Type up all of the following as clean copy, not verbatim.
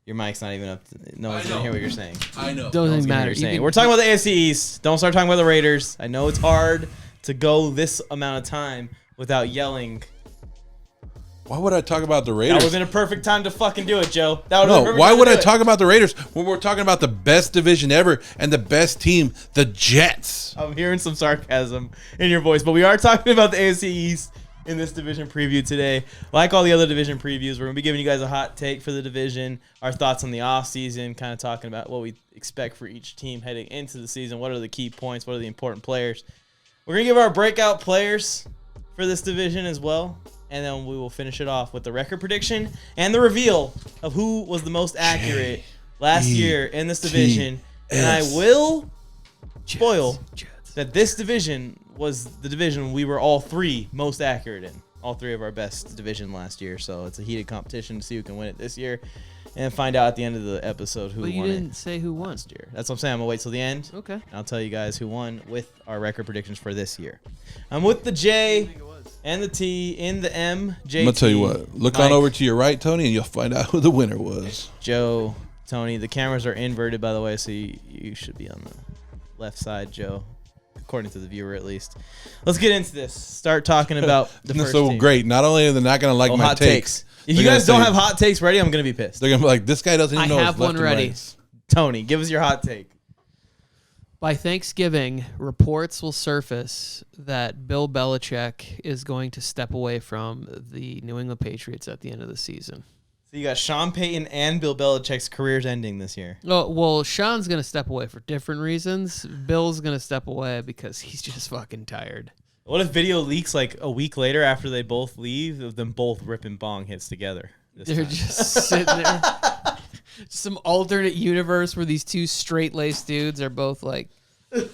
Your mic's not even up. No one's going to hear what you're saying. I know. Doesn't matter. We're talking about the AFC East. Don't start talking about the Raiders. I know it's hard to go this amount of time without yelling. Why would I talk about the Raiders? That would have been a perfect time to fucking do it, Joe. Why would I talk about the Raiders when we're talking about the best division ever and the best team, the Jets? I'm hearing some sarcasm in your voice, but we are talking about the AFC East in this division preview today. Like all the other division previews, we're going to be giving you guys a hot take for the division, our thoughts on the offseason, kind of talking about what we expect for each team heading into the season, what are the key points, what are the important players. We're going to give our breakout players for this division as well. And then we will finish it off with the record prediction and the reveal of who was the most accurate last year in this division. And I will spoil that this division was the division we were all three most accurate in. All three of our best division last year. So it's a heated competition to see who can win it this year. And find out at the end of the episode who won it. But you didn't say who won last year. That's what I'm saying. I'm going to wait till the end. Okay. And I'll tell you guys who won with our record predictions for this year. I'm with the J and the T in the M. JT, I'm going to tell you what. Look Mike, on over to your right, Tony, and you'll find out who the winner was. Joe, Tony. The cameras are inverted, by the way, so you should be on the left side, Joe, according to the viewer at least. Let's get into this. Start talking about the first team. Great. Not only are they not going to like my hot takes. If you guys don't have hot takes ready, I'm going to be pissed. They're going to be like, this guy doesn't even know I have his left one ready. Right. Tony, give us your hot take. By Thanksgiving, reports will surface that Bill Belichick is going to step away from the New England Patriots at the end of the season. So you got Sean Payton and Bill Belichick's careers ending this year. Oh, well, Sean's going to step away for different reasons. Bill's going to step away because he's just fucking tired. What if video leaks like a week later after they both leave of them both ripping bong hits together? They're just sitting there. Some alternate universe where these two straight-laced dudes are both like, I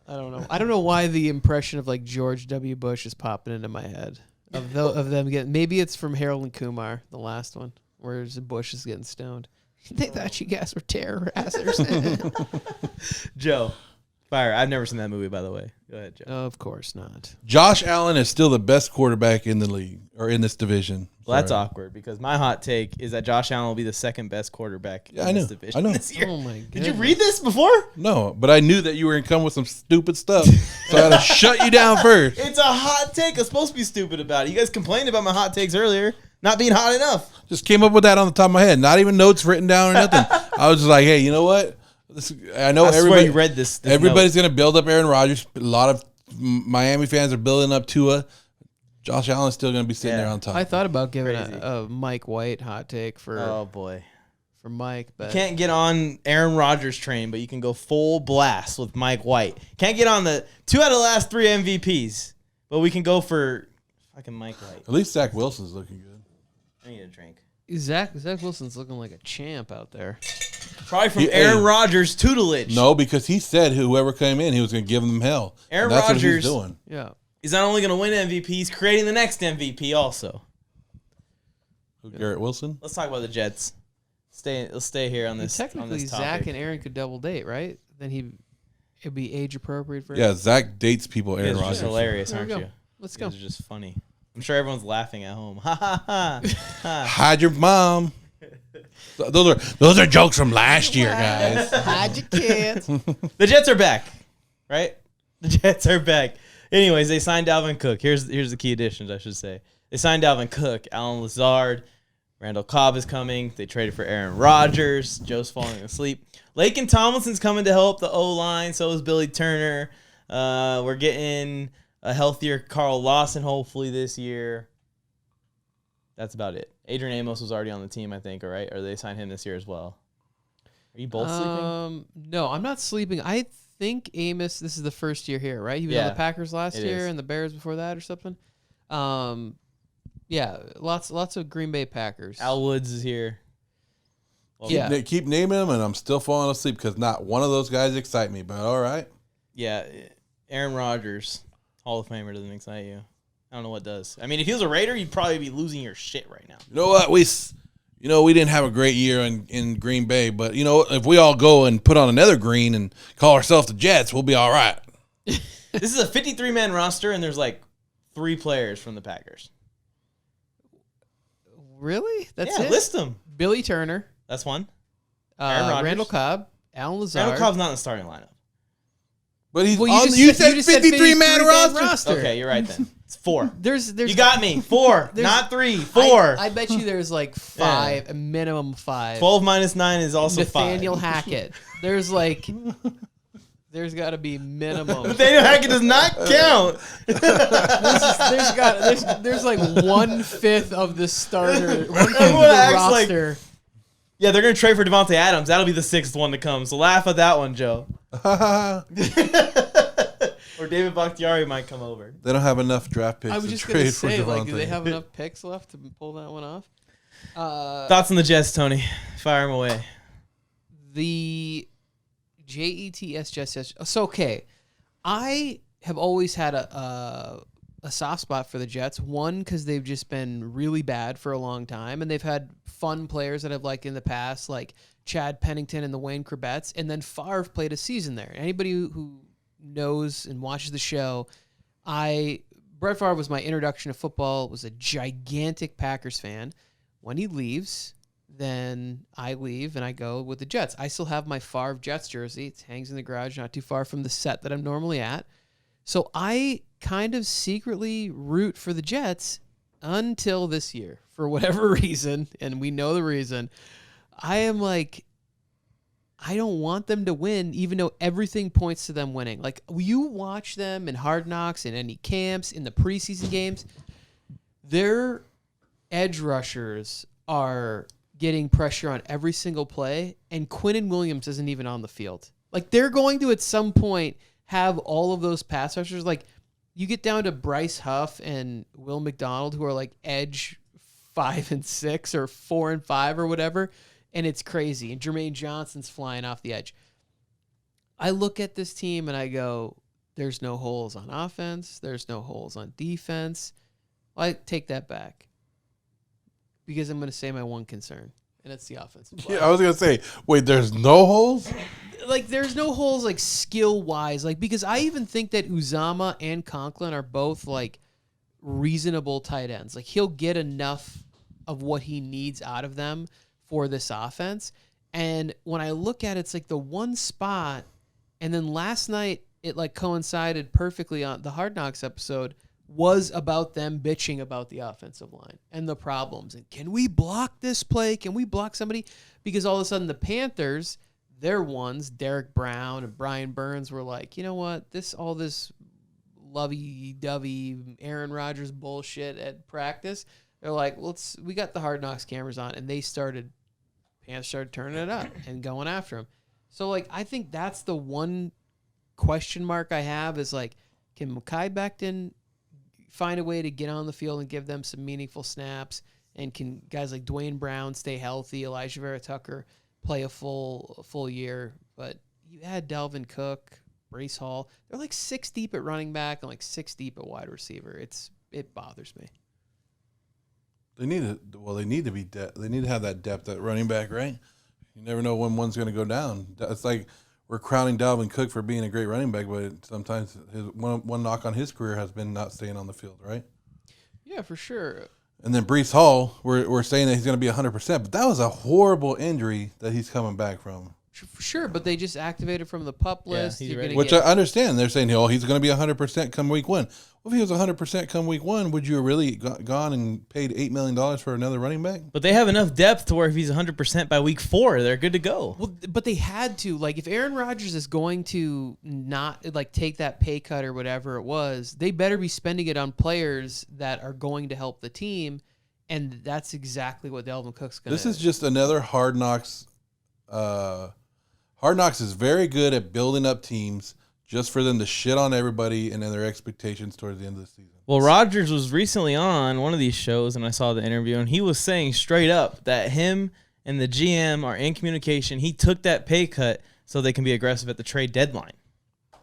don't know. I don't know why the impression of like George W. Bush is popping into my head of them getting. Maybe it's from Harold and Kumar, the last one, where Bush is getting stoned. They thought you guys were terrorizers. Joe, fire. I've never seen that movie, by the way. Go ahead, Joe. Of course not. Josh Allen is still the best quarterback in the league or in this division. Well, that's awkward because my hot take is that Josh Allen will be the second best quarterback in this division I know. this year. Oh my god! Did you read this before? No, but I knew that you were going to come with some stupid stuff, so I had to shut you down first. It's a hot take. I'm supposed to be stupid about it. You guys complained about my hot takes earlier not being hot enough. Just came up with that on the top of my head. Not even notes written down or nothing. I was just like, hey, you know what? I know I swear you read this everybody's going to build up Aaron Rodgers. A lot of Miami fans are building up Tua. Josh Allen's still going to be sitting there on top. I thought about giving a Mike White hot take for Mike, but you can't get on Aaron Rodgers train, but you can go full blast with Mike White. Can't get on the 2 out of the last 3 MVPs, but we can go for fucking Mike White. At least Zach Wilson's looking good. I need a drink. Zach Wilson's looking like a champ out there. Probably from Aaron Rodgers' tutelage. No, because he said whoever came in, he was going to give them hell. Aaron Rodgers, what he's doing. Yeah. He's not only going to win MVP, he's creating the next MVP also. Garrett Wilson? Let's talk about the Jets. Let's stay here on this. Technically, on this topic. Zach and Aaron could double date, right? Then it'd be age appropriate for him. Yeah, Zach dates people. Aaron Rodgers. Rodgers. Hilarious, aren't you? Let's go. These are just funny. I'm sure everyone's laughing at home. Ha ha ha. Hide your mom. Those are jokes from last year, guys. Hide your kids. The Jets are back, right? The Jets are back. Anyways, they signed Dalvin Cook. Here's the key additions, I should say. They signed Dalvin Cook, Alan Lazard, Randall Cobb is coming. They traded for Aaron Rodgers. Joe's falling asleep. Laken Tomlinson's coming to help the O-line. So is Billy Turner. We're getting a healthier Carl Lawson hopefully this year. That's about it. Adrian Amos was already on the team, I think, all right? Or they signed him this year as well. Are you both sleeping? No, I'm not sleeping. I think Amos, this is the first year here, right? He was on the Packers last year and the Bears before that or something. Yeah, lots of Green Bay Packers. Al Woods is here. Well, keep naming them, and I'm still falling asleep because not one of those guys excite me, but all right. Yeah, Aaron Rodgers, Hall of Famer, doesn't excite you. I don't know what does. I mean, if he was a Raider, you'd probably be losing your shit right now. You know what? We didn't have a great year in Green Bay, but you know, if we all go and put on another green and call ourselves the Jets, we'll be all right. This is a 53-man roster, and there's like 3 players from the Packers. Really? That's it? List them. Billy Turner. That's one. Aaron Rodgers. Randall Cobb, Alan Lazard. Randall Cobb's not in the starting lineup. But he's Well, on. You said 53-man roster. Okay, you're right then. It's 4. There's You got me. 4, not 3. 4. I bet you there's like 5, a minimum 5. 12 minus 9 is also Nathaniel 5. Hackett. There's like, there's got to be minimum. Nathaniel Hackett does not count. There's like 1/5 of the starter. 1/5 of the Everyone acts like- roster. Yeah, they're going to trade for Devontae Adams. That'll be the 6th one to come. So laugh at that one, Joe. Or David Bakhtiari might come over. They don't have enough draft picks I was to just gonna trade for say, like, Devontae. do they have enough picks left to pull that one off? Thoughts on the Jets, Tony? Fire them away. The Jets. So okay, I have always had a soft spot for the Jets. One, because they've just been really bad for a long time, and they've had fun players that I've liked in the past, like Chad Pennington and the Wayne Corbett's, and then Favre played a season there. Anybody who knows and watches the show, Brett Favre was my introduction to football, was a gigantic Packers fan. When he leaves, then I leave and I go with the Jets. I still have my Favre Jets jersey. It hangs in the garage not too far from the set that I'm normally at. So I kind of secretly root for the Jets until this year. For whatever reason, and we know the reason, I am like, I don't want them to win, even though everything points to them winning. Like, you watch them in Hard Knocks, in any camps, in the preseason games, their edge rushers are getting pressure on every single play, and Quinnen Williams isn't even on the field. Like, they're going to, at some point, have all of those pass rushers. Like, you get down to Bryce Huff and Will McDonald, who are like edge 5 and 6 or 4 and 5 or whatever, and it's crazy. And Jermaine Johnson's flying off the edge. I look at this team and I go, there's no holes on offense. There's no holes on defense. I take that back because I'm going to say my one concern, and it's the offensive line. Yeah, I was gonna say, wait, there's no holes. Like, there's no holes, like, skill-wise. Like, because I even think that Uzama and Conklin are both, like, reasonable tight ends. Like, he'll get enough of what he needs out of them for this offense. And when I look at it, it's like the one spot, and then last night it, like, coincided perfectly on the Hard Knocks episode, was about them bitching about the offensive line and the problems. And can we block this play? Can we block somebody? Because all of a sudden the Panthers, their ones, Derek Brown and Brian Burns, were like, you know what? All this lovey-dovey Aaron Rodgers bullshit at practice. They're like, we got the Hard Knocks cameras on, and Panthers started turning it up and going after him. So, like, I think that's the one question mark I have is, like, can Mekhi Becton find a way to get on the field and give them some meaningful snaps? And can guys like Dwayne Brown stay healthy? Elijah Vera-Tucker play a full year? But you add Dalvin Cook, Breece Hall. They're like 6 deep at running back and like 6 deep at wide receiver. It bothers me. They need to be they need to have that depth at running back, right? You never know when one's going to go down. It's like we're crowning Dalvin Cook for being a great running back, but sometimes one knock on his career has been not staying on the field, right? Yeah, for sure. And then Breece Hall, we're saying that he's going to be 100%, but that was a horrible injury that he's coming back from. For sure, but they just activated from the PUP list. he's ready. Which I understand. They're saying, he's going to be 100% come week 1. Well, if he was 100% come week 1, would you have really gone and paid $8 million for another running back? But they have enough depth to where if he's 100% by week 4, they're good to go. Well, but they had to. Like, if Aaron Rodgers is going to not, like, take that pay cut or whatever it was, they better be spending it on players that are going to help the team, and that's exactly what Dalvin Cook's going to do. This is just another Hard Knocks. Hard Knocks is very good at building up teams just for them to shit on everybody and then their expectations towards the end of the season. Well, Rodgers was recently on one of these shows, and I saw the interview, and he was saying straight up that him and the GM are in communication. He took that pay cut so they can be aggressive at the trade deadline.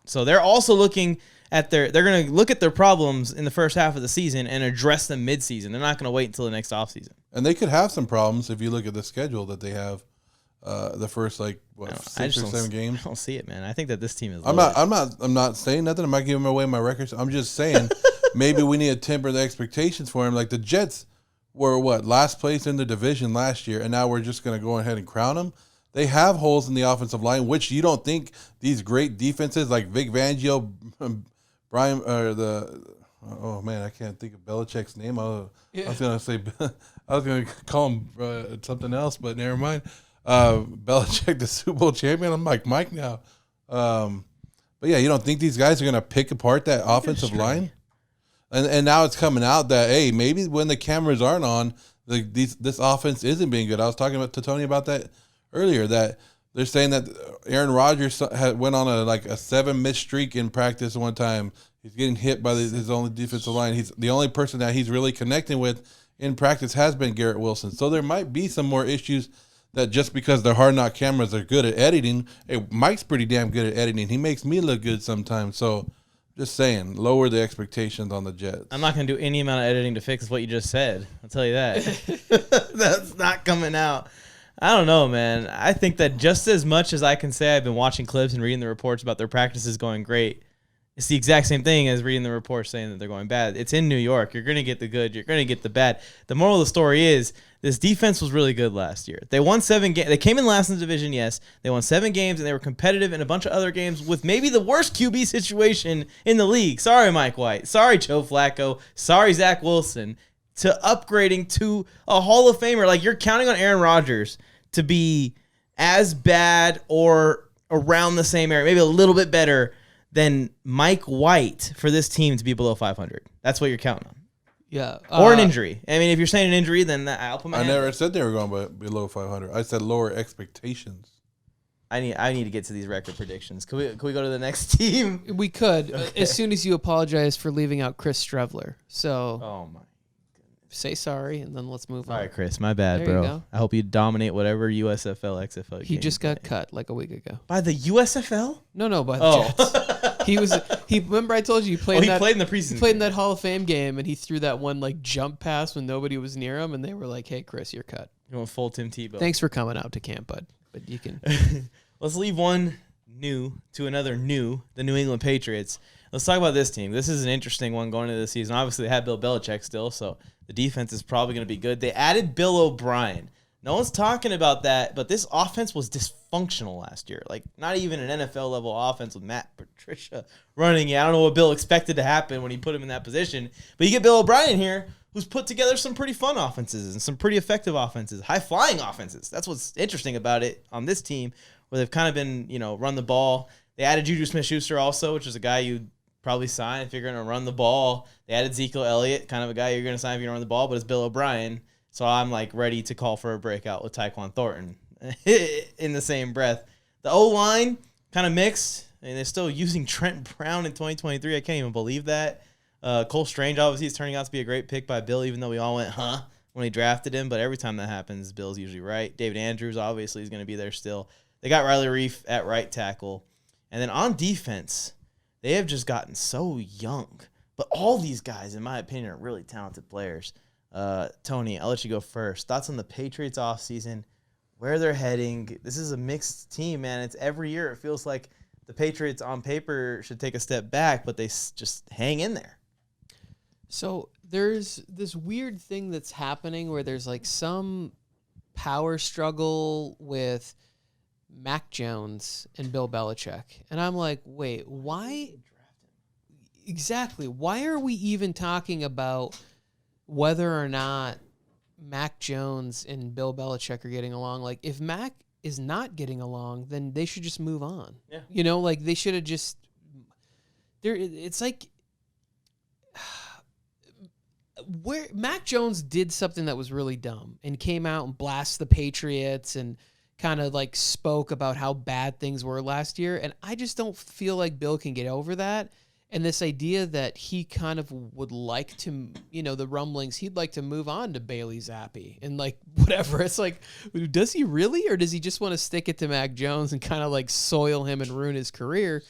So they're also looking at they're going to look at their problems in the first half of the season and address them midseason. They're not going to wait until the next offseason. And they could have some problems if you look at the schedule that they have. The first 6 or 7 games. I don't see it, man. I think that this team is. I'm not saying nothing. I'm not giving away my records. I'm just saying maybe we need to temper the expectations for him. Like the Jets were last place in the division last year, and now we're just going to go ahead and crown them. They have holes in the offensive line, which you don't think these great defenses like Vic Fangio, Brian, or oh man, I can't think of Belichick's name. I was going to call him something else, but never mind. Belichick, the Super Bowl champion. I'm like Mike now. But yeah, you don't think these guys are going to pick apart that offensive line? And now it's coming out that, hey, maybe when the cameras aren't on, this offense isn't being good. I was talking to Tony about that earlier, that they're saying that Aaron Rodgers went on a 7-miss streak in practice one time. He's getting hit by his only defensive line. He's the only person that he's really connecting with in practice has been Garrett Wilson. So there might be some more issues that just because the hard knock cameras are good at editing. Hey, Mike's pretty damn good at editing. He makes me look good sometimes. So just saying, lower the expectations on the Jets. I'm not going to do any amount of editing to fix what you just said. I'll tell you that. That's not coming out. I don't know, man. I think that just as much as I can say I've been watching clips and reading the reports about their practices going great, it's the exact same thing as reading the reports saying that they're going bad. It's in New York. You're going to get the good. You're going to get the bad. The moral of the story is this defense was really good last year. They won 7 games. They came in last in the division, yes. They won 7 games, and they were competitive in a bunch of other games with maybe the worst QB situation in the league. Sorry, Mike White. Sorry, Joe Flacco. Sorry, Zach Wilson. To upgrading to a Hall of Famer. Like, you're counting on Aaron Rodgers to be as bad or around the same area, maybe a little bit better than Mike White for this team to be below 500. That's what you're counting on. Yeah. Or an injury. I mean, if you're saying an injury, then I'll put my hand never up. said they were going below 500. I said lower expectations. I need to get to these record predictions. Can we go to the next team? We could, Okay. as soon as you apologize for leaving out Chris Strevler. So Oh, my. say sorry, and then let's move All on. right, Chris. My bad, There you bro. go. I hope you dominate whatever USFL, XFL He game just you got play. cut like a week ago. By the USFL? No, by the Oh. Jets. He remember I told you he played He played in the preseason. He played in that Hall of Fame game, and he threw that one jump pass when nobody was near him, and they were like, "Hey, Chris, you're cut. You went full Tim Tebow. Thanks for coming out to camp, bud. But you can." Let's leave one new to another new, the New England Patriots. Let's talk about this team. This is an interesting one going into the season. Obviously, they had Bill Belichick still, so the defense is probably going to be good. They added Bill O'Brien. No one's talking about that, but this offense was dysfunctional last year. Like, not even an NFL-level offense with Matt Patricia running it. I don't know what Bill expected to happen when he put him in that position. But you get Bill O'Brien here, who's put together some pretty fun offenses and some pretty effective offenses, high-flying offenses. That's what's interesting about it on this team, where they've kind of been, run the ball. They added Juju Smith-Schuster also, which is a guy you'd probably sign if you're going to run the ball. They added Ezekiel Elliott, kind of a guy you're going to sign if you're going to run the ball, but it's Bill O'Brien. So I'm ready to call for a breakout with Tyquan Thornton in the same breath. The O-line kind of mixed. I mean, they're still using Trent Brown in 2023. I can't even believe that. Cole Strange obviously is turning out to be a great pick by Bill, even though we all went, when he drafted him. But every time that happens, Bill's usually right. David Andrews obviously is going to be there still. They got Riley Reif at right tackle. And then on defense, they have just gotten so young. But all these guys, in my opinion, are really talented players. Tony, I'll let you go first. Thoughts on the Patriots offseason, where they're heading. This is a mixed team, man. It's every year it feels like the Patriots on paper should take a step back, but they just hang in there. So there's this weird thing that's happening where there's some power struggle with Mac Jones and Bill Belichick. And I'm like, wait, why? Exactly. Why are we even talking about whether or not Mac Jones and Bill Belichick are getting along? If Mac is not getting along, then they should just move on. Yeah. They should have just. It's where Mac Jones did something that was really dumb and came out and blasted the Patriots and kind of spoke about how bad things were last year. And I just don't feel like Bill can get over that. And this idea that he kind of would like to, the rumblings, he'd like to move on to Bailey Zappi and whatever. It's does he really, or does he just want to stick it to Mac Jones and kind of soil him and ruin his career?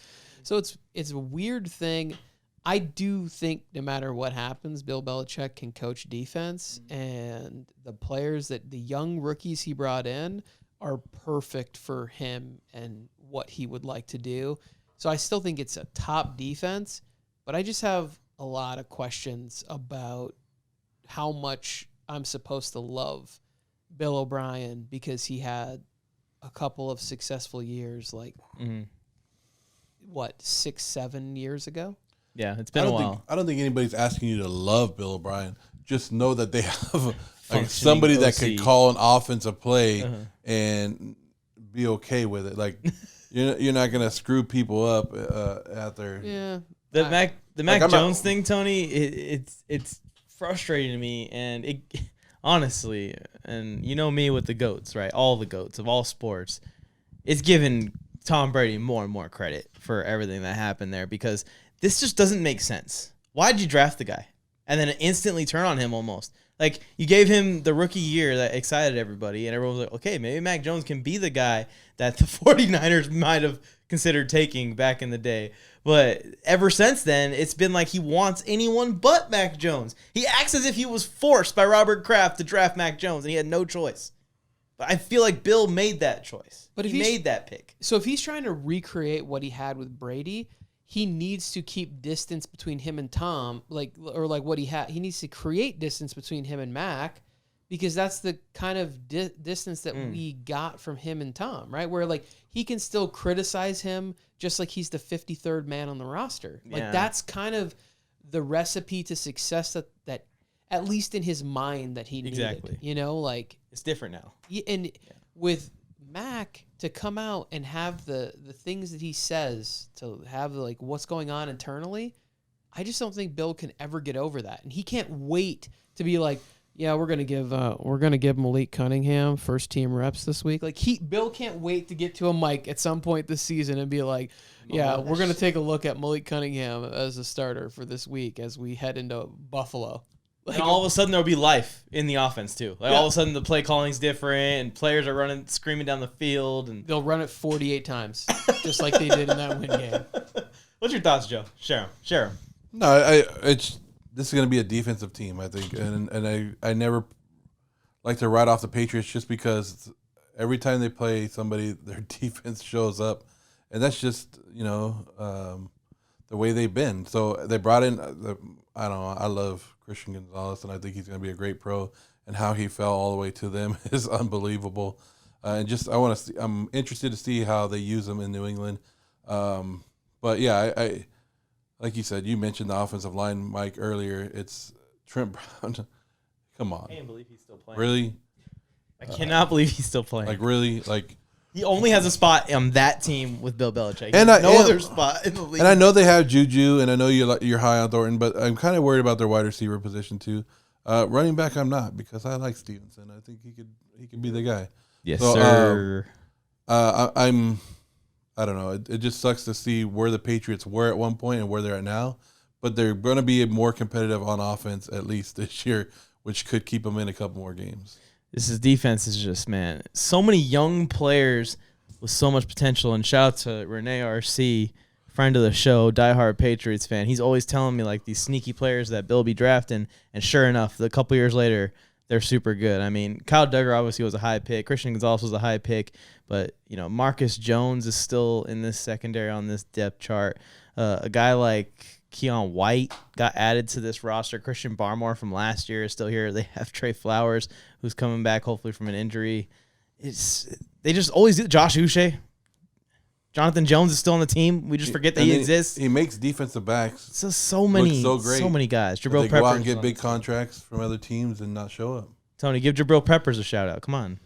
So it's a weird thing. I do think no matter what happens, Bill Belichick can coach defense, and the young rookies he brought in are perfect for him and what he would like to do. So I still think it's a top defense, but I just have a lot of questions about how much I'm supposed to love Bill O'Brien because he had a couple of successful years, like, 6-7 years ago? Yeah, it's been a while. I don't think anybody's asking you to love Bill O'Brien. Just know that they have Functioning somebody that OC. could call an offensive play and be okay with it. Like you're not gonna screw people up out there. Yeah. The Mac I'm Jones not- thing, Tony, it's frustrating to me, and it honestly, and you know me with the GOATs, right? All the GOATs of all sports, it's giving Tom Brady more and more credit for everything that happened there because this just doesn't make sense. Why'd you draft the guy and then instantly turn on him almost? Like, you gave him the rookie year that excited everybody, and everyone was like, okay, maybe Mac Jones can be the guy that the 49ers might have considered taking back in the day. But ever since then, it's been like he wants anyone but Mac Jones. He acts as if he was forced by Robert Kraft to draft Mac Jones, and he had no choice. But I feel like Bill made that choice. But if he he's- made that pick. So if he's trying to recreate what he had with Brady, he needs to keep distance between him and Tom, what he had. He needs to create distance between him and Mac, because that's the kind of distance that we got from him and Tom, right? Where like he can still criticize him just like he's the 53rd man on the roster. Like Yeah. that's kind of the recipe to success that at least in his mind that he needed. Exactly. You know, like It's different now. and with Mac to come out and have the things that he says, to have like what's going on internally, I just don't think Bill can ever get over that, and he can't wait to be like, yeah, we're gonna give Malik Cunningham first team reps this week. Like Bill can't wait to get to a mic at some point this season and be like, yeah, we're gonna take a look at Malik Cunningham as a starter for this week as we head into Buffalo. Like, And all of a sudden there'll be life in the offense too. Like all of a sudden the play calling's different and players are running, screaming down the field. And they'll run it 48 times, just like they did in that win game. what's your thoughts, Joe? Share 'em. No, this is going to be a defensive team, I think, and I never like to write off the Patriots just because every time they play somebody, their defense shows up, and that's just the way they've been. So they brought in I don't know. I love Christian Gonzalez, and I think he's going to be a great pro. And how he fell all the way to them is unbelievable. And just I'm interested to see how they use him in New England. But yeah, I like you said, you mentioned the offensive line, Mike, earlier. It's Trent Brown. Come on, I can't believe he's still playing. really? I cannot believe he's still playing. Like really? Like, he only has a spot on that team with Bill Belichick. And No other spot in the league. and I know they have Juju, and I know you're high on Thornton, but I'm kind of worried about their wide receiver position too. Running back, I'm not, because I like Stevenson. I think he could be the guy. Yes, So, sir. I don't know. It just sucks to see where the Patriots were at one point and where they're at now. But they're going to be more competitive on offense at least this year, which could keep them in a couple more games. Defense is just, man, so many young players with so much potential. And shout out to Renee RC, friend of the show, diehard Patriots fan. He's always telling me like these sneaky players that Bill be drafting, and sure enough, a couple years later, they're super good. I mean, Kyle Duggar obviously was a high pick. Christian Gonzalez was a high pick, but Marcus Jones is still in this secondary on this depth chart. A guy like Keon White got added to this roster. Christian Barmore from last year is still here. They have Trey Flowers, who's coming back hopefully from an injury. They just always do. Josh Uche. Jonathan Jones is still on the team. We just forget that he exists. He makes defensive backs So many guys. They Jabril go out Peppers and get big contracts from other teams and not show up. Tony, give Jabril Peppers a shout out. Come on.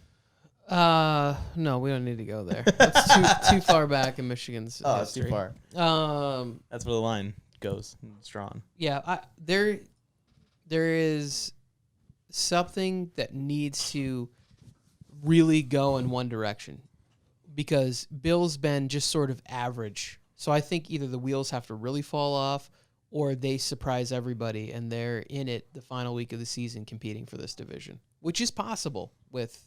No, we don't need to go there. That's too far back in Michigan's It's too history. far. That's where the line goes. It's drawn. Yeah, there is something that needs to really go in one direction, because Bill's been just sort of average. So I think either the wheels have to really fall off, or they surprise everybody and they're in it the final week of the season competing for this division, which is possible with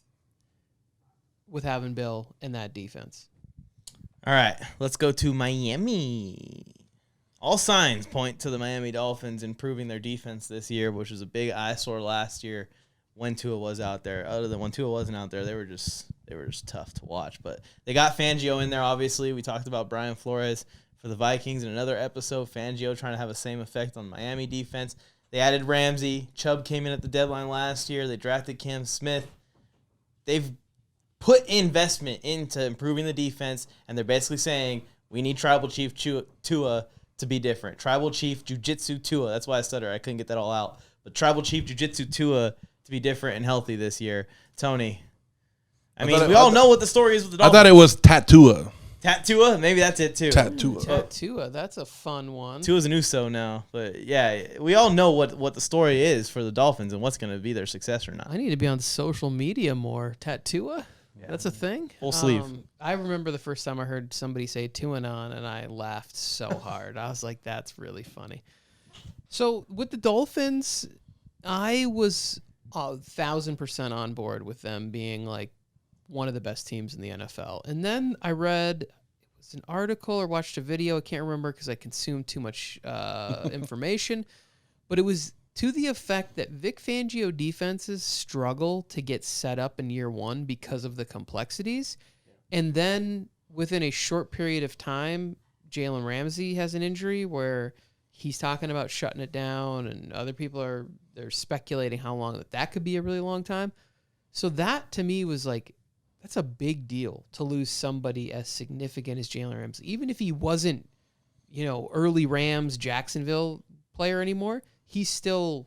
having Bill and that defense. All right, let's go to Miami. All signs point to the Miami Dolphins improving their defense this year, which was a big eyesore last year when Tua was out there. Other than when Tua wasn't out there, they were just tough to watch. But they got Fangio in there, obviously. We talked about Brian Flores for the Vikings in another episode. Fangio trying to have the same effect on Miami defense. They added Ramsey. Chubb came in at the deadline last year. They drafted Cam Smith. They've put investment into improving the defense, and they're basically saying we need Tribal Chief Tua to be different. Tribal Chief Jiu-Jitsu Tua. That's why I stutter. I couldn't get that all out. But Tribal Chief Jiu-Jitsu Tua to be different and healthy this year. Tony, we all know what the story is with the Dolphins. I thought it was Tatua. Tatua? Maybe that's it too. Tatua, that's a fun one. Tua's an USO now. But yeah, we all know what the story is for the Dolphins and what's going to be their success or not. I need to be on social media more. Tatua? Yeah. That's a thing? Full sleeve. I remember the first time I heard somebody say Tuanon, and I laughed so hard. I was like, that's really funny. So with the Dolphins, I was 1,000% on board with them being like one of the best teams in the NFL. And then I read, it was an article or watched a video, I can't remember because I consumed too much information, but it was to the effect that Vic Fangio defenses struggle to get set up in year one because of the complexities. And then within a short period of time, Jalen Ramsey has an injury where he's talking about shutting it down, and other people they're speculating how long that could be, a really long time. So that to me was like, that's a big deal to lose somebody as significant as Jalen Ramsey. Even if he wasn't, early Rams, Jacksonville player anymore, he's still,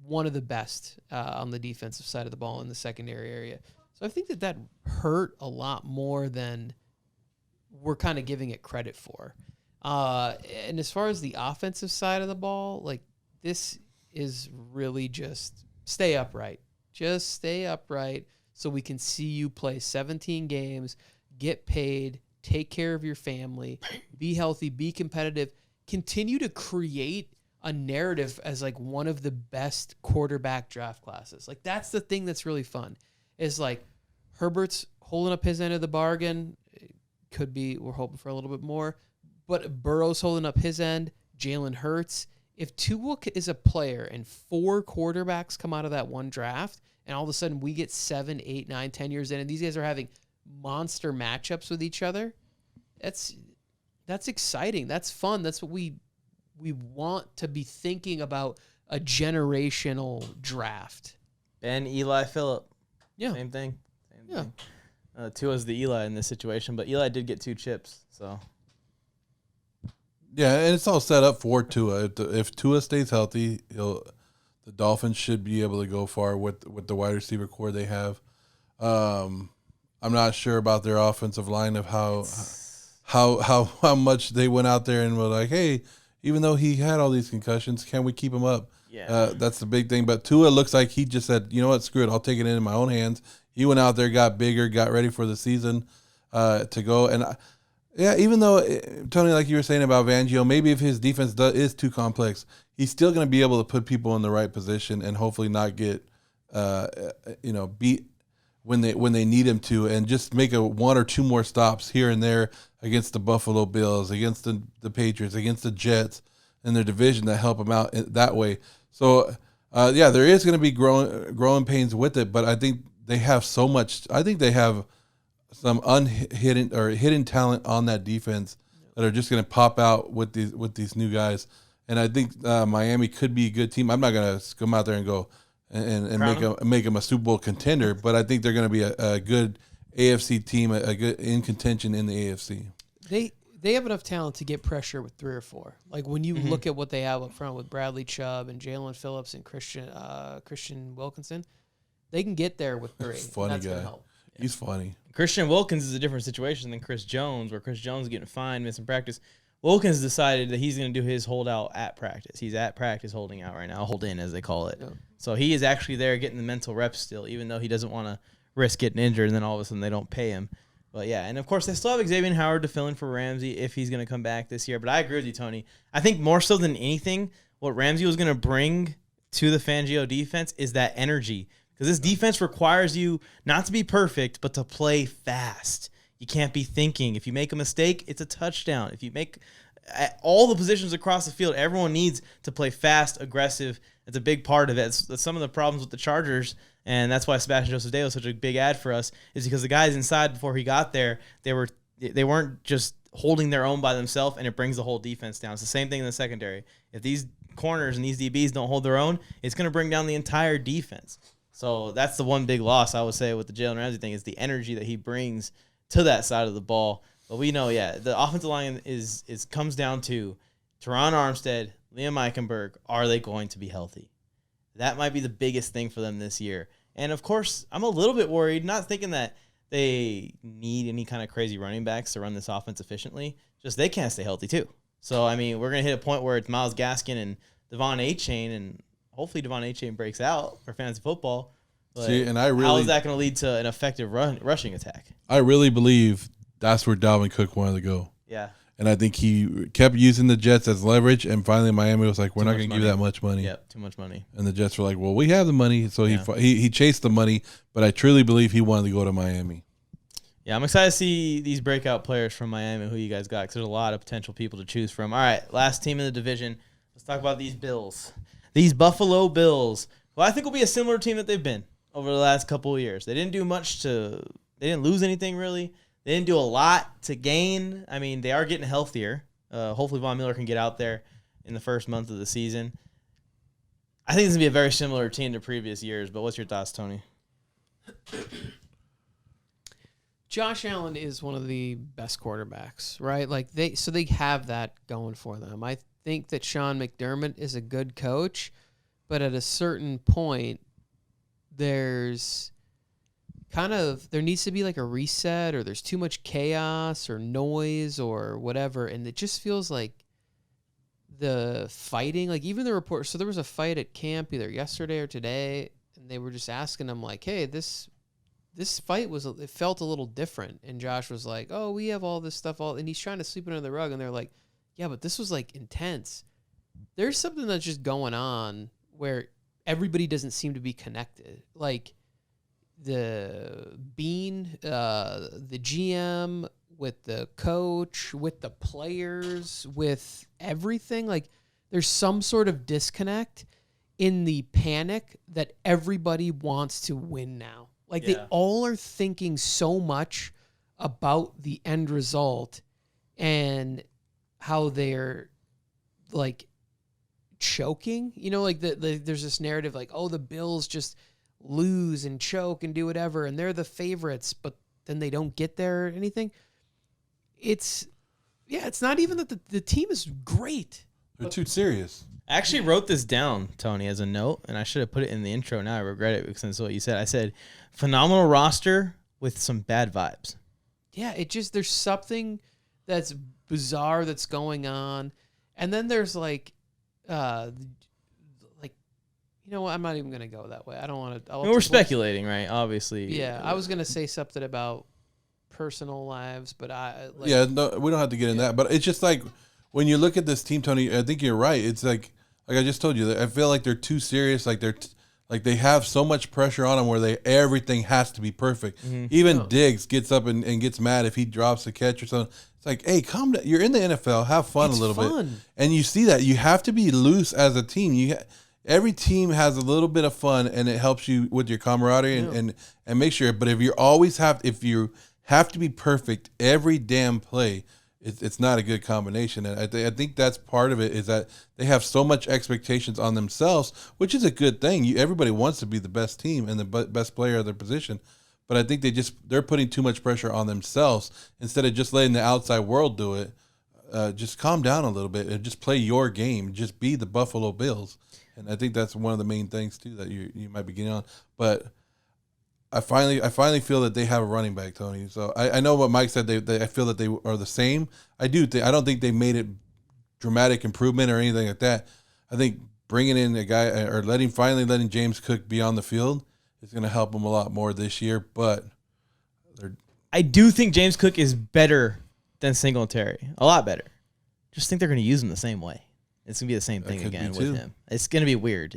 one of the best on the defensive side of the ball in the secondary area. So I think that hurt a lot more than we're kind of giving it credit for. And as far as the offensive side of the ball, like, this is really just stay upright. Just stay upright so we can see you play 17 games, get paid, take care of your family, be healthy, be competitive, continue to create a narrative as like one of the best quarterback draft classes. Like, that's the thing that's really fun, is like Herbert's holding up his end of the bargain. It could be, we're hoping for a little bit more, but Burrow's holding up his end. Jalen Hurts. If Tua is a player and 4 quarterbacks come out of that one draft, and all of a sudden we get 7, 8, 9, 10 years in, and these guys are having monster matchups with each other, that's exciting. That's fun. That's what we want to be thinking about, a generational draft. Ben, Eli, Phillip. Yeah. Same thing. Tua's the Eli in this situation, but Eli did get 2 chips, so. Yeah, and it's all set up for Tua. If Tua stays healthy, the Dolphins should be able to go far with the wide receiver core they have. I'm not sure about their offensive line, of how much they went out there and were like, hey, even though he had all these concussions, can we keep him up? Yeah, that's the big thing. But Tua looks like he just said, you know what, screw it, I'll take it in my own hands. He went out there, got bigger, got ready for the season to go. And yeah, even though, Tony, like you were saying about Fangio, maybe if his defense is too complex, he's still going to be able to put people in the right position and hopefully not get, beat when they need him to, and just make 1 or 2 more stops here and there against the Buffalo Bills, against the Patriots, against the Jets in their division that help them out that way. So, there is going to be growing pains with it, but I think they have so much. I think they have some hidden talent on that defense that are just going to pop out with these new guys. And I think Miami could be a good team. I'm not going to come out there and go and make them a Super Bowl contender, but I think they're going to be a good AFC team, a good in contention in the AFC. They have enough talent to get pressure with 3 or 4. Like, when you look at what they have up front with Bradley Chubb and Jalen Phillips and Christian Wilkinson, they can get there with 3. Funny guy. He's funny. Christian Wilkins is a different situation than Chris Jones, where Chris Jones is getting fined, missing practice. Wilkins decided that he's going to do his holdout at practice. He's at practice holding out right now, hold in as they call it. Yeah. So he is actually there getting the mental reps still, even though he doesn't want to risk getting injured, and then all of a sudden they don't pay him. But yeah, and of course they still have Xavier Howard to fill in for Ramsey if he's going to come back this year. But I agree with you, Tony. I think more so than anything, what Ramsey was going to bring to the Fangio defense is that energy. Because this defense requires you not to be perfect, but to play fast. You can't be thinking. If you make a mistake, it's a touchdown. If you make all the positions across the field, everyone needs to play fast, aggressive. It's a big part of it. That's some of the problems with the Chargers, and that's why Sebastian Joseph-Day was such a big ad for us, is because the guys inside before he got there, they weren't just holding their own by themselves, and it brings the whole defense down. It's the same thing in the secondary. If these corners and these DBs don't hold their own, it's going to bring down the entire defense. So that's the one big loss I would say with the Jalen Ramsey thing is the energy that he brings to that side of the ball. But we know, the offensive line is comes down to Teron Armstead, Liam Eichenberg. Are they going to be healthy? That might be the biggest thing for them this year. And, of course, I'm a little bit worried, not thinking that they need any kind of crazy running backs to run this offense efficiently. Just they can't stay healthy, too. So, I mean, we're going to hit a point where it's Myles Gaskin and Devon Achane, and hopefully Devon Achane breaks out for fantasy football. But how is that going to lead to an effective rushing attack? I really believe that's where Dalvin Cook wanted to go. Yeah. And I think he kept using the Jets as leverage, and finally Miami was like, we're not going to give you that much money. Yep, too much money. And the Jets were like, well, we have the money. So he chased the money, but I truly believe he wanted to go to Miami. Yeah, I'm excited to see these breakout players from Miami, who you guys got, because there's a lot of potential people to choose from. All right, last team in the division. Let's talk about these Bills. These Buffalo Bills. Well, I think will be a similar team that they've been over the last couple of years. They didn't do much they didn't lose anything really. They didn't do a lot to gain. I mean, they are getting healthier. Hopefully Von Miller can get out there in the first month of the season. I think this is going to be a very similar team to previous years, but what's your thoughts, Tony? Josh Allen is one of the best quarterbacks, right? Like they have that going for them. I think that Sean McDermott is a good coach, but at a certain point, there needs to be like a reset, or there's too much chaos or noise or whatever, and it just feels like the fighting, like even the report. So there was a fight at camp either yesterday or today, and they were just asking him like, "Hey, this fight it felt a little different," and Josh was like, "Oh, we have all this stuff, and he's trying to sweep it under the rug," and they're like, "Yeah, but this was like intense." There's something that's just going on where everybody doesn't seem to be connected, like. The GM, with the coach, with the players, with everything. Like, there's some sort of disconnect in the panic that everybody wants to win now. Like, they all are thinking so much about the end result and how they're, like, choking. You know, like, there's this narrative like, oh, the Bills just lose and choke and do whatever, and they're the favorites, but then they don't get there or anything. It's not even that the team is great. They're too serious. I actually wrote this down, Tony, as a note, and I should have put it in the intro. Now I regret it because that's what you said. I said, phenomenal roster with some bad vibes. Yeah, there's something that's bizarre that's going on. And then there's like, you know what? I'm not even going to go that way. I don't want to. We're speculating, right? Obviously. Yeah, I was going to say something about personal lives, but we don't have to get in that. But it's just like when you look at this team, Tony. I think you're right. It's like I just told you. I feel like they're too serious. Like they have so much pressure on them where everything has to be perfect. Mm-hmm. Even Diggs gets up and gets mad if he drops a catch or something. It's like, hey, calm down. You're in the NFL. Have fun a little bit. And you see that you have to be loose as a team. Every team has a little bit of fun, and it helps you with your camaraderie and make sure. But if you have to be perfect every damn play, it's not a good combination. And I think that's part of it, is that they have so much expectations on themselves, which is a good thing. Everybody wants to be the best team and the best player of their position. But I think they're putting too much pressure on themselves instead of just letting the outside world do it. Just calm down a little bit and just play your game. Just be the Buffalo Bills. And I think that's one of the main things too that you might be getting on. But I finally feel that they have a running back, Tony. So I know what Mike said. I feel that they are the same. I don't think they made it dramatic improvement or anything like that. I think bringing in a guy or finally letting James Cook be on the field is going to help them a lot more this year. But I do think James Cook is better than Singletary, a lot better. Just think they're going to use him the same way. It's going to be the same thing again with him. It's going to be weird.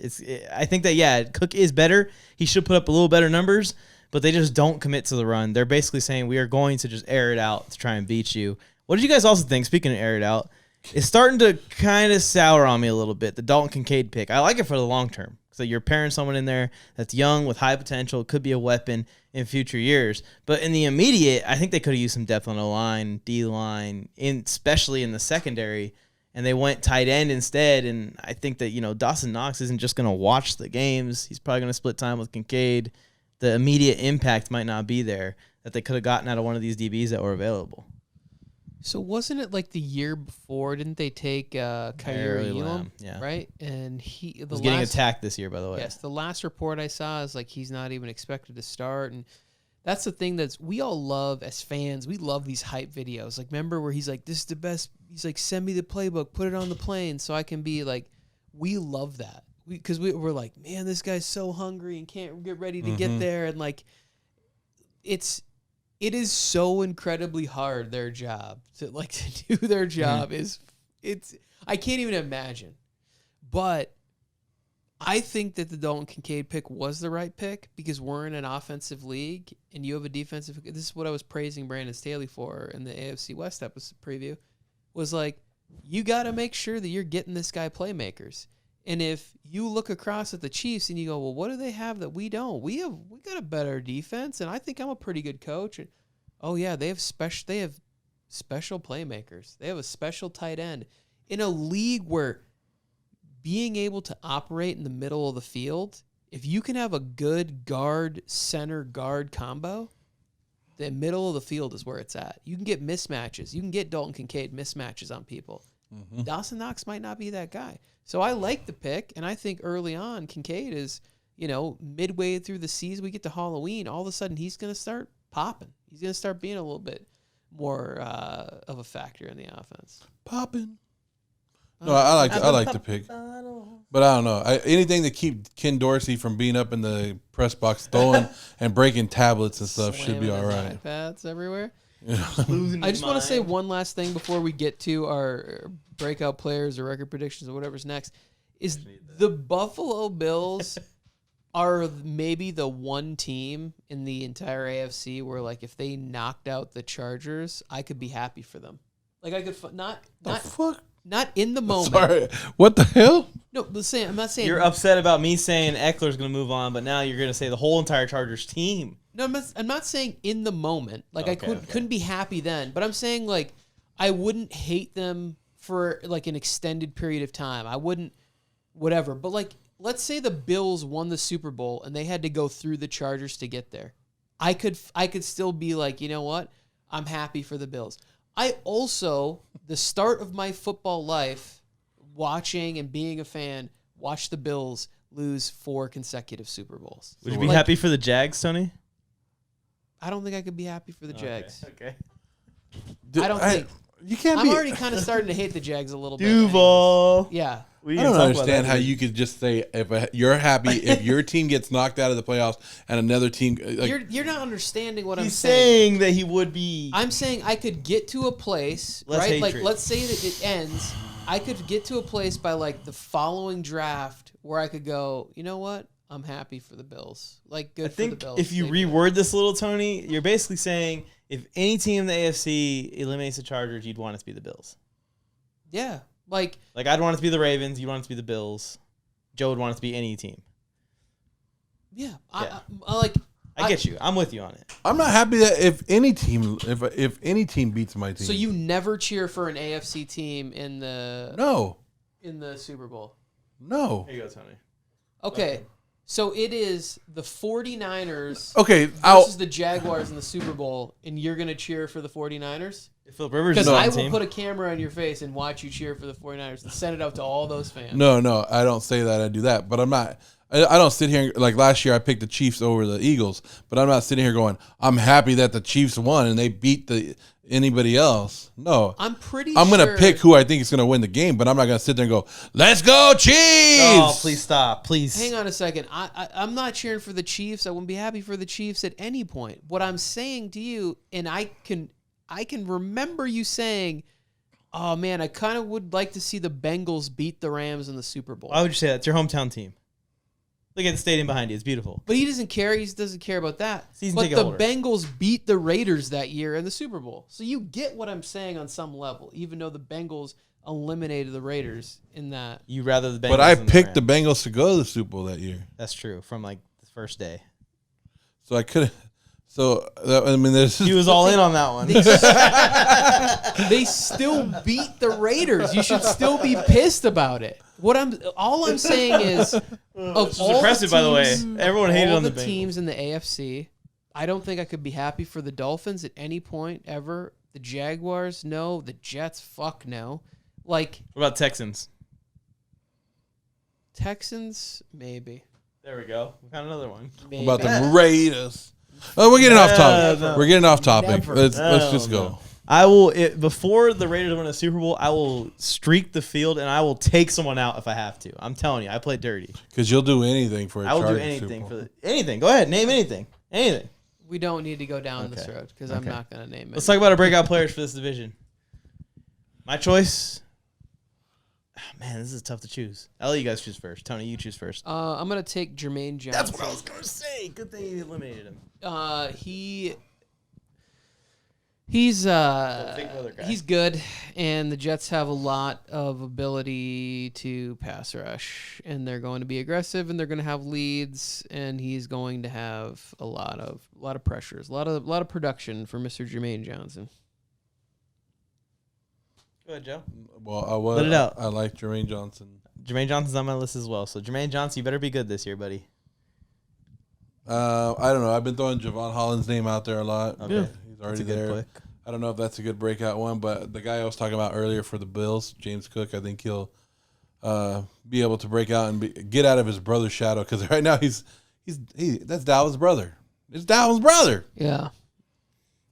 I think that, Cook is better. He should put up a little better numbers, but they just don't commit to the run. They're basically saying we are going to just air it out to try and beat you. What did you guys also think, speaking of air it out, it's starting to kind of sour on me a little bit, the Dalton Kincaid pick. I like it for the long term. So you're pairing someone in there that's young with high potential, could be a weapon in future years. But in the immediate, I think they could have used some depth on the line, D-line, especially in the secondary. and they went tight end instead. And I think that, Dawson Knox isn't just going to watch the games. He's probably going to split time with Kincaid. The immediate impact might not be there that they could have gotten out of one of these DBs that were available. So wasn't it like the year before? Didn't they take Kyrie Elam? Yeah. Right? And he was getting attacked this year, by the way. Yes, the last report I saw is like he's not even expected to start. And that's the thing we all love as fans. We love these hype videos. Like, remember where he's like, this is the best. He's like, send me the playbook, put it on the plane so I can be like, we love that. Because we're like, man, this guy's so hungry and can't get ready to get there. And like, it is so incredibly hard, their job to do their job I can't even imagine. But I think that the Dalton Kincaid pick was the right pick because we're in an offensive league and you have a defensive. This is what I was praising Brandon Staley for in the AFC West episode preview, was like, you got to make sure that you're getting this guy playmakers. And if you look across at the Chiefs and you go, well, what do they have that we don't? We got a better defense, and I think I'm a pretty good coach. And, oh yeah, they have special playmakers. They have a special tight end in a league where being able to operate in the middle of the field, if you can have a good center guard combo, the middle of the field is where it's at. You can get mismatches. You can get Dalton Kincaid mismatches on people. Dawson Knox might not be that guy. So I like the pick, and I think early on, Kincaid is, midway through the season, we get to Halloween, all of a sudden he's going to start popping. He's going to start being a little bit more of a factor in the offense. Popping. No, I like the pick, but I don't know. Anything to keep Ken Dorsey from being up in the press box throwing and breaking tablets and stuff should be all right. iPads everywhere. Yeah. I just want to say one last thing before we get to our breakout players or record predictions or whatever's next. Is the Buffalo Bills are maybe the one team in the entire AFC where, like, if they knocked out the Chargers, I could be happy for them. Like, I could not in the moment. Sorry, what the hell? No, but I'm not saying you're upset about me saying Eckler's going to move on, but now you're going to say the whole entire Chargers team. No, I'm not saying in the moment. Like, I couldn't be happy then. But I'm saying, like, I wouldn't hate them for, like, an extended period of time. I wouldn't, whatever. But, like, let's say the Bills won the Super Bowl and they had to go through the Chargers to get there. I could still be like, you know what? I'm happy for the Bills. I also, the start of my football life, watching and being a fan, watched the Bills lose 4 consecutive Super Bowls. Would you be happy for the Jags, Tony? I don't think I could be happy for the Jags. Okay. I don't think. You can't I'm be. already kind of starting to hate the Jags a little bit. Duval. Yeah. I don't understand how you could just say if you're happy if your team gets knocked out of the playoffs and another team. Like, you're not understanding what I'm He's saying. saying that he would be. I'm saying I could get to a place, right? Hatred. Like, let's say that it ends. I could get to a place by, like, the following draft where I could go, you know what? I'm happy for the Bills. Like, good for the Bills. If you reword this a little, Tony, you're basically saying if any team in the AFC eliminates the Chargers, you'd want it to be the Bills. Yeah. Like I'd want it to be the Ravens. You'd want it to be the Bills. Joe would want it to be any team. Yeah. Yeah. I get you. I'm with you on it. I'm not happy that if any team beats my team. So you never cheer for an AFC team in the Super Bowl? No. Here you go, Tony. Okay. So it is the 49ers versus the Jaguars in the Super Bowl, and you're going to cheer for the 49ers? If Philip Rivers Because is on I the will team. put a camera on your face and watch you cheer for the 49ers and send it out to all those fans. No, I don't say that. I do that, but I'm not. I don't sit here like last year. I picked the Chiefs over the Eagles, but I'm not sitting here going, I'm happy that the Chiefs won and they beat anybody else. No, I'm going to pick who I think is going to win the game, but I'm not going to sit there and go, let's go Chiefs. Oh, please stop, please. Hang on a second. I'm not cheering for the Chiefs. I wouldn't be happy for the Chiefs at any point. What I'm saying to you, and I can remember you saying, oh man, I kind of would like to see the Bengals beat the Rams in the Super Bowl. Why would you say that? It's your hometown team. Look at the stadium behind you. It's beautiful. But he doesn't care. He doesn't care about that. Season but ticket the holder. Bengals beat the Raiders that year in the Super Bowl. So you get what I'm saying on some level, even though the Bengals eliminated the Raiders in that. You rather the Bengals. But I than picked the Rams. Bengals to go to the Super Bowl that year. That's true. From like the first day. So I could. So I mean, there's He was all in on that one. They still beat the Raiders. You should still be pissed about it. All I'm saying is, of all impressive, by the way. Everyone hated all on the the Bengals. teams in the AFC. I don't think I could be happy for the Dolphins at any point ever. The Jaguars, no. The Jets, fuck no. Like What about Texans? Texans, maybe. There we go. We found another one. Maybe. about the Raiders. Oh, we're getting off topic. No. We're getting off topic. Never. Let's No, just go. no. I will before the Raiders win a Super Bowl. I will streak the field and I will take someone out if I have to. I'm telling you, I play dirty. Because you'll do anything for a I will do Chargers anything Super Bowl. anything. Go ahead, name anything. Anything. We don't need to go down this Okay. road because I'm Okay. not going to name it. Let's talk about our breakout players for this division. My choice. Oh, man, this is tough to choose. I'll let you guys choose first. Tony, you choose first. I'm going to take Jermaine Johnson. That's what I was gonna say. Good thing you eliminated him. He's big brother guy. he's good, and the Jets have a lot of ability to pass rush, and they're going to be aggressive, and they're going to have leads, and he's going to have a lot of pressures, a lot of production for Mr. Jermaine Johnson. Go ahead, Joe. Well, Let it out. I like Jermaine Johnson. Jermaine Johnson's on my list as well. So Jermaine Johnson, you better be good this year, buddy. I don't know. I've been throwing Javon Holland's name out there a lot. Okay. He's That's already a good there. pick. I don't know if that's a good breakout one, but the guy I was talking about earlier for the Bills, James Cook, I think he'll be able to break out and get out of his brother's shadow because right now that's Dalvin's brother. It's Dalvin's brother. Yeah.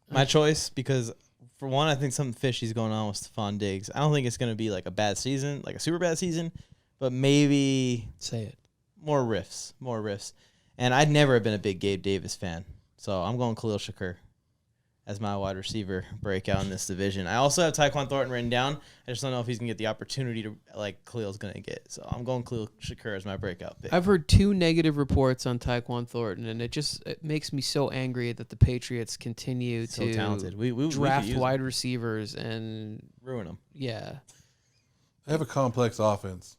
My choice, because for one, I think something fishy's going on with Stephon Diggs. I don't think it's going to be like a bad season, like a super bad season, but maybe Say it. more riffs. And I'd never have been a big Gabe Davis fan. So I'm going Khalil Shakur as my wide receiver breakout in this division. I also have Tyquan Thornton written down. I just don't know if he's going to get the opportunity to like Khalil's going to get. So I'm going Khalil Shakur as my breakout pick. I've heard 2 negative reports on Tyquan Thornton, and it makes me so angry that the Patriots continue so to talented. We draft could use wide him. receivers and Ruin them. yeah. They have a complex offense.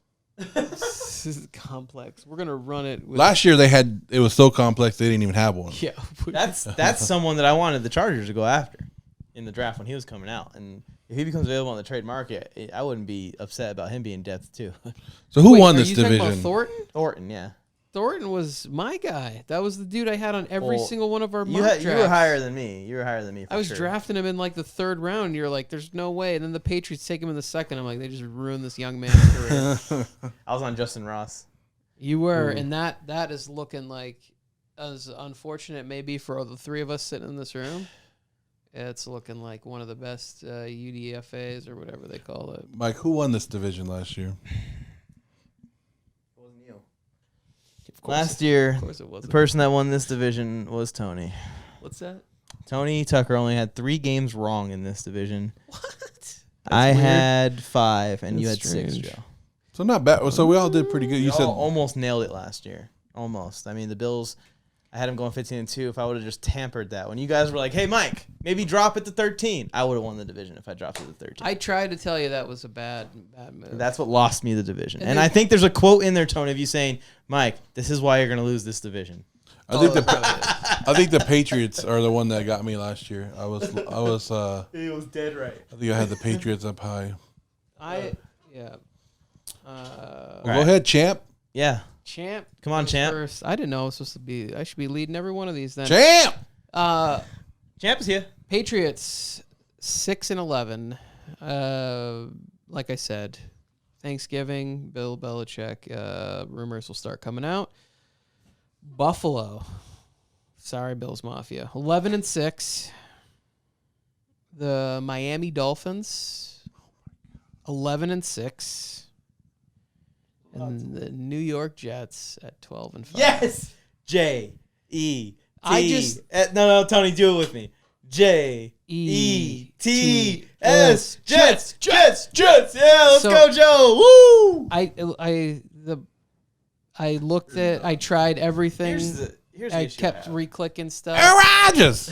This is complex. We're gonna run it. With, Last year it was so complex they didn't even have one. yeah, That's someone that I wanted the Chargers to go after in the draft when he was coming out. And if he becomes available on the trade market, I wouldn't be upset about him being depth too. So who Wait, won are this you talking about division? Thornton? Thornton, yeah. Thornton was my guy. That was the dude I had on every Well, single one of our mock You were drafts. higher than me. You were higher than me. For I was sure. drafting him in like the 3rd round. And you're like, "There's no way." And then the Patriots take him in the 2nd. I'm like, "They just ruined this young man's career." I was on Justin Ross. You were, and that is looking like as unfortunate maybe for the 3 of us sitting in this room. It's looking like one of the best UDFAs or whatever they call it. Mike, who won this division last year? It wasn't you. Of course Last year, Of course it the wasn't. person that won this division was Tony. What's that? Tony Tucker only had 3 games wrong in this division. What? I weird. had 5, and you had That's 6, strange. Joe. So not bad. So we all did pretty good. You You said almost nailed it last year. Almost. I mean, the Bills, I had them going 15-2. If I would have just tampered that. When you guys were like, hey, Mike, maybe drop it to 13, I would have won the division if I dropped it to 13. I tried to tell you that was a bad move. That's what lost me the division. And And then- I think there's a quote in there, Tony, of you saying, Mike, this is why you're going to lose this division. I think the Patriots are the one that got me last year. I was He was dead right. I think I had the Patriots up high. Yeah. Well, go ahead, champ. Yeah. Champ. Come on, goes champ. First. I didn't know I was supposed to be. I should be leading every one of these then. Champ. Champ is here. Patriots 6-11. Like I said, Thanksgiving. Bill Belichick. Rumors will start coming out. Buffalo. Sorry, Bills Mafia. 11-6. The Miami Dolphins. 11-6. And the New York Jets at 12-5. Yes. J-E-T. I just- No, Tony, do it with me. J-E-T-S. Jets. Yeah, let's So- go, Joe. Woo. I looked at. I tried everything. Here's the I issue kept have. re-clicking stuff. Aaron Rodgers.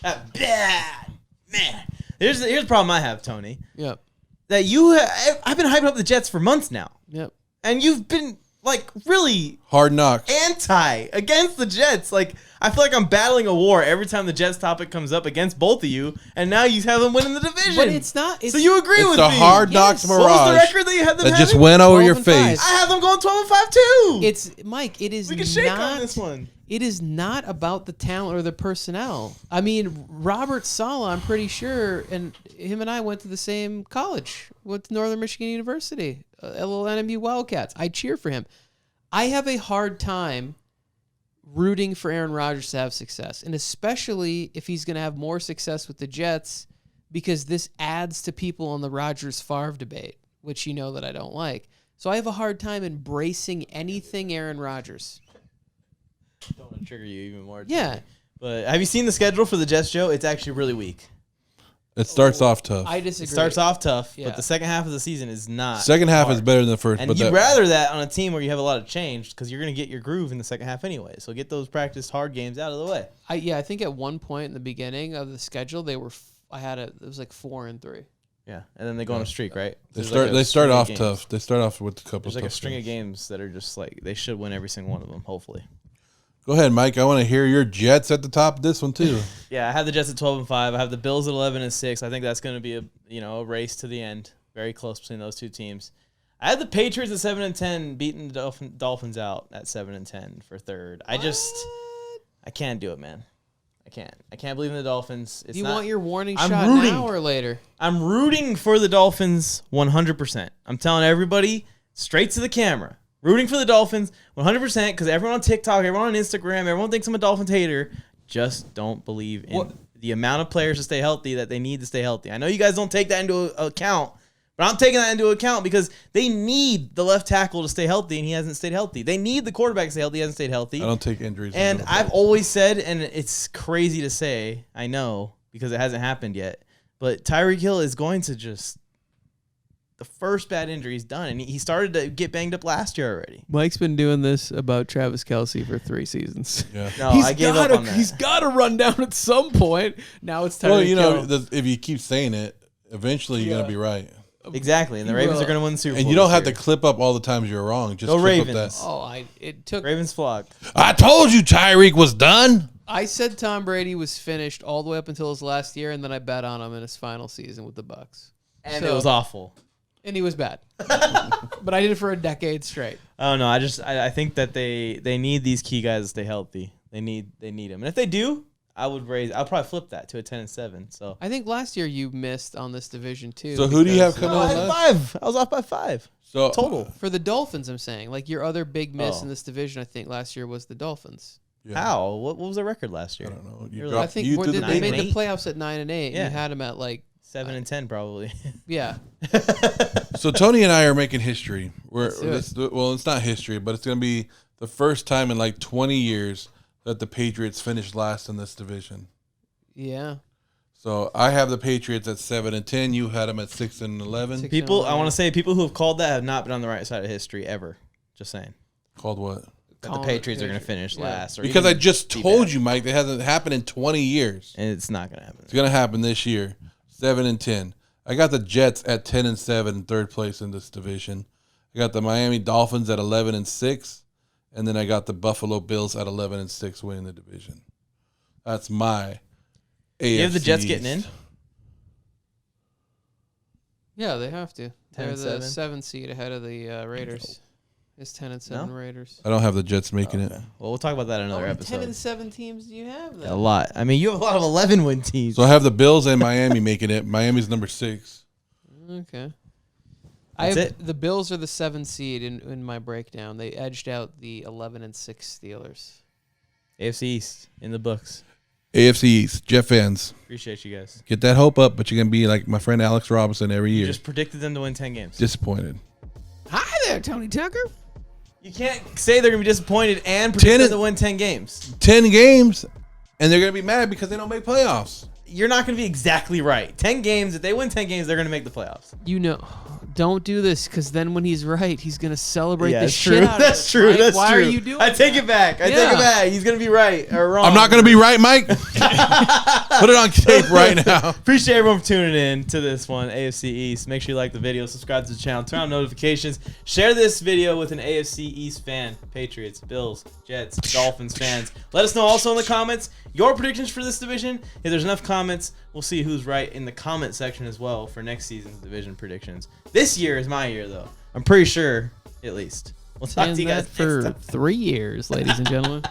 Bad man. Here's the problem I have, Tony. Yep. That I've been hyping up the Jets for months now, Yep. and you've been like really Hard knocks. anti against the Jets. Like I feel like I'm battling a war every time the Jets topic comes up against both of you, and now you have them winning the division. But it's not. So you agree with me? It's a hard knocks mirage. What was the record that you had them that just having? went over your 12-5. face. I have them going 12-5 too. It's Mike. It is we can shake not. on this one. It is not about the talent or the personnel. I mean, Robert Saleh, I'm pretty sure, and him and I went to the same college, went to Northern Michigan University, LNMU Wildcats. I cheer for him. I have a hard time rooting for Aaron Rodgers to have success, and especially if he's going to have more success with the Jets, because this adds to people on the Rodgers-Favre debate, which you know that I don't like. So I have a hard time embracing anything Aaron Rodgers. Don't want to trigger you even more. Yeah. But have you seen the schedule for the Jets, Joe? It's actually really weak. It starts off tough. I disagree. It starts off tough, Yeah. but the second half of the season is not. Second half hard. is better than the first. And but you'd rather that on a team where you have a lot of change because you're going to get your groove in the second half anyway. So get those practice hard games out of the way. I think at one point in the beginning of the schedule, they were. It was like 4-3. Yeah, and then they go on a streak, right? they There's start. like a they start string of off games. tough. They start off with a couple. There's like a tough string games. of games that are just like they should win every single one of them. Hopefully. Go ahead, Mike. I want to hear your Jets at the top of this one too. Yeah, I have the Jets at 12-5. I have the Bills at 11-6. I think that's going to be a race to the end, very close between those two teams. I had the Patriots at 7-10, beating the Dolphins out at 7-10 for third. I can't do it, man. I can't believe in the Dolphins. Do you want your warning I'm shot rooting. now or later? I'm rooting for the Dolphins 100%. I'm telling everybody straight to the camera. Rooting for the Dolphins 100% because everyone on TikTok, everyone on Instagram, everyone thinks I'm a Dolphins hater. Just don't believe in the amount of players to stay healthy that they need to stay healthy. I know you guys don't take that into account, but I'm taking that into account because they need the left tackle to stay healthy, and he hasn't stayed healthy. They need the quarterback to stay healthy. He hasn't stayed healthy. I don't take injuries. And I've always said, and it's crazy to say, I know, because it hasn't happened yet, but Tyreek Hill is going to just, the first bad injury he's done, and he started to get banged up last year already. Mike's been doing this about Travis Kelce for 3 seasons. Yeah. No, I gave up on that. He's got to run down at some point. Now it's time Well, to you know, kill. if you keep saying it, eventually you're gonna be right. Exactly, and the Ravens are going to win the Super Bowl. And you don't this have to year. clip up all the times you're wrong. Just Go clip up Ravens. that. It took. Ravens flock. I told you Tyreek was done. I said Tom Brady was finished all the way up until his last year, and then I bet on him in his final season with the Bucks. And it was awful. And he was bad. But I did it for a decade straight. Oh no, I think that they need these key guys to stay healthy. They need them, and if they do, I'll probably flip that to a 10-7. So I think last year you missed on this division too. So who do you have because- coming I on had last? 5. I was off by 5 So total. For the Dolphins, I'm saying. Like your other big miss Oh. in this division, I think last year was the Dolphins. Yeah. How? What was their record last I year? don't know. You're You like- I dropped think you what to did the they big made one. the playoffs at 9-8. Yeah. You had them at like 7-10 probably. yeah. So Tony and I are making history. Let's do Well, it's not history, but it's going to be the first time in like 20 years that the Patriots finished last in this division. Yeah. So I have the Patriots at 7-10. You had them at 6-11. Six- People, I want to say people who have called that have not been on the right side of history ever. Just saying. Called what? That Calling the Patriots are it going to finish yeah. last. Or Because I even just be told bad. you, Mike, that hasn't happened in 20 years. And it's not going to happen. It's going to happen this year. 7-10. I got the Jets at 10-7 in third place in this division. I got the Miami Dolphins at 11-6, and then I got the Buffalo Bills at 11-6 winning the division. That's my AFC. You have the Jets East. getting in? Yeah, they have to. They're the 10-7. 7 seed ahead of the Raiders. It's 10-7 No? Raiders. I don't have the Jets making it. Okay. Well, we'll talk about that in another How episode. many 10-7 teams do you have then? A lot. I mean, you have a lot of 11-win teams. So I have the Bills and Miami making it. Miami's number 6. Okay. That's have it? the Bills are the 7 seed in my breakdown. They edged out the 11-6 Steelers. AFC East in the books. AFC East, Jet fans. Appreciate you guys. Get that hope up, but you're going to be like my friend Alex Robinson every You year. just predicted them to win 10 games. Disappointed. Hi there, Tony Tucker. You can't say they're going to be disappointed and predict 10 them to win 10 games. 10 games, and they're going to be mad because they don't make playoffs. You're not going to be exactly right. 10 games. If they win 10 games, they're going to make the playoffs. You know, Don't do this, because then when he's right, he's gonna celebrate the that's shit true. out of That's it, true. Mike. That's Why true. are you doing I take it back. I take it Yeah. back. He's gonna be right or wrong. I'm not going to be right, Mike. Put it on tape right now. Appreciate everyone for tuning in to this one, AFC East. Make sure you like the video, subscribe to the channel, turn on notifications, share this video with an AFC East fan, Patriots, Bills, Jets, Dolphins fans. Let us know also in the comments your predictions for this division. If there's enough comments, we'll see who's right in the comment section as well for next season's division predictions. This year is my year, though. I'm pretty sure, at least. We'll talk to you guys for next time. 3 years, ladies and gentlemen.